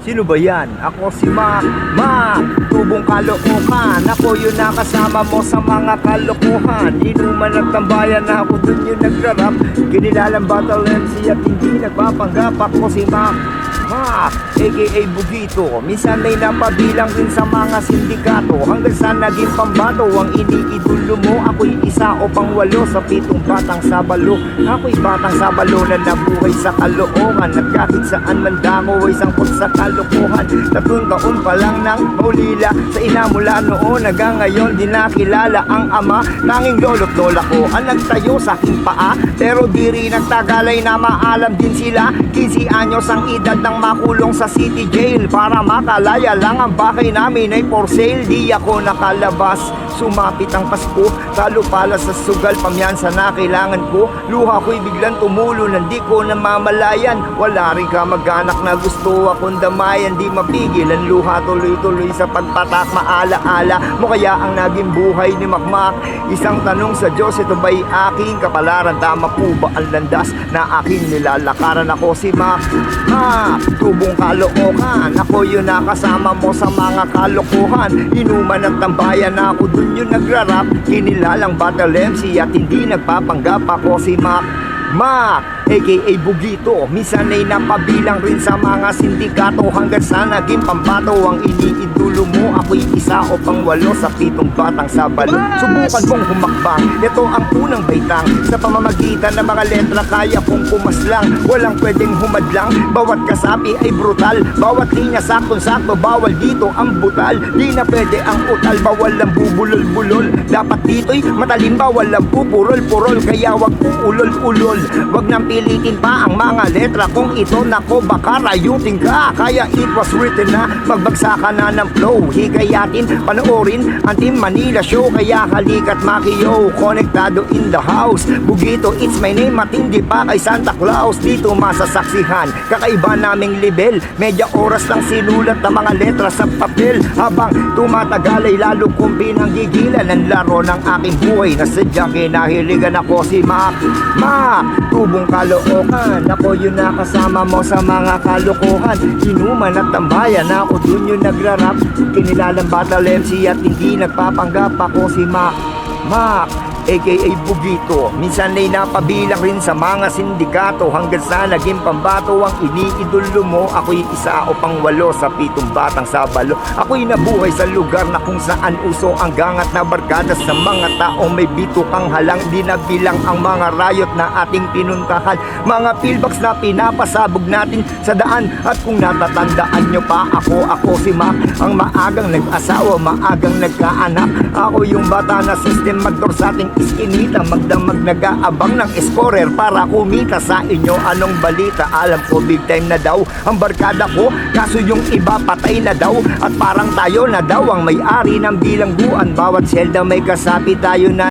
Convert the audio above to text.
Sino ba yan? Ako si Mac, tubong kalookan. Ako yung nakasama mo sa mga kalokohan. Inuman at tambayan na ako dun yung nagrarap. Kinilalang battle MC at hindi nagpapanggap. Ako si Mac, aka Bugito. Minsan ay napabilang rin sa mga sindikato. Hanggang sa naging pambato ang iniidolo mo. Ako'y isa o pangwalo sa 7 batang sabalo. Ako'y batang sabalo na nabuhay sa kalookan. At kahit saan man dako ay sangkot sa kalokohan. 3 taon pa lang nang maulila sa ina mula noon hanggang ngayon di nakilala ang ama. Tanging lolo't lola ko ang nagtayo sa aking paa. Pero di rin nagtagalay na maalam din sila. 15 anyos ang edad ng makulong sa city jail. Para makalaya lang ang bahay namin ay for sale. Di ako nakalabas, sumapit ang Pasko. Talo pala sa sugal, pamyansa na kailangan ko. Luha ko'y biglang tumulo, hindi ko namamalayan. Wala rin ka mag-anak na gusto akong damayan. Di mapigil ang luha, tuloy-tuloy sa pagpatak. Maala-ala mo kaya ang naging buhay ni Makmak. Isang tanong sa Diyos, ito ba'y aking kapalaran? Tama po ba ang landas na aking nilalakaran? Ako si Mac, tubong kalookan. Ako yung nakasama mo sa mga kalokohan. Inuman at tambayan na ako dun yung nagrarap. Kinilalang battle MC at hindi nagpapanggap. Ako si Mac, aka Bugito. Minsan ay napabilang rin sa mga sindikato. Hanggang sa naging pambato ang iniidolo mo. Ako'y isa o pangwalo sa 7 batang sabalo. Subukan kong humakbang, ito ang unang baitang. Sa pamamagitan ng mga letra kaya kong pumaslang. Walang pwedeng humadlang, bawat kasapi ay brutal. Bawat linya saktong-sakto, bawal dito ang butal. Di na pwede ang utal, bawal ang bubulol-bulol. Dapat dito'y matalim, bawal ang pupurol-purol. Kaya wag ulol-ulol, wag nang pilitin pa ang mga letra. Kung ito nako baka rayutin ka. Kaya it was written na magbagsakan na ng flow. Higayatin, panoorin ang Team Manila Show. Kaya halika't makiyo, konektado in the house. Bugito, it's my name, matindi pa kay Santa Claus. Dito masasaksihan, kakaiba naming level. Medya oras lang sinulat ang mga letra sa papel. Habang tumatagal ay lalo kong pinanggigilan ang laro ng aking buhay. Na sadyang kinahiligan. Ako si Mac, tubong kalookan. Ako yung nakasama mo sa mga kalokohan. Inuman at tambayan na ako dun yung nagrarap. Kinilalang battle MC at hindi nagpapanggap. Ako si Mac, aka Bugito. Minsan ay napabilang rin sa mga sindikato. Hanggang sa naging pambato ang iniidolo mo. Ako'y isa o pangwalo sa 7 batang sabalo. Ako'y nabuhay sa lugar na kung saan uso ang gangat na barkada. Sa mga taong may bitukang halang, di na bilang ang mga riot na ating pinuntahan. Mga pillbox na pinapasabog natin sa daan. At kung natatandaan nyo pa, ako si Mac, ang maagang nag-asawa, maagang nagkaanak. Ako yung bata na system magdor sa ating iskinita. Magdamag nag-aabang ng scorer para kumita sa inyo. Anong balita? Alam ko big time na daw ang barkada ko, kaso yung iba patay na daw. At parang tayo na daw ang may-ari ng bilangguan. Bawat selda may kasapi tayo na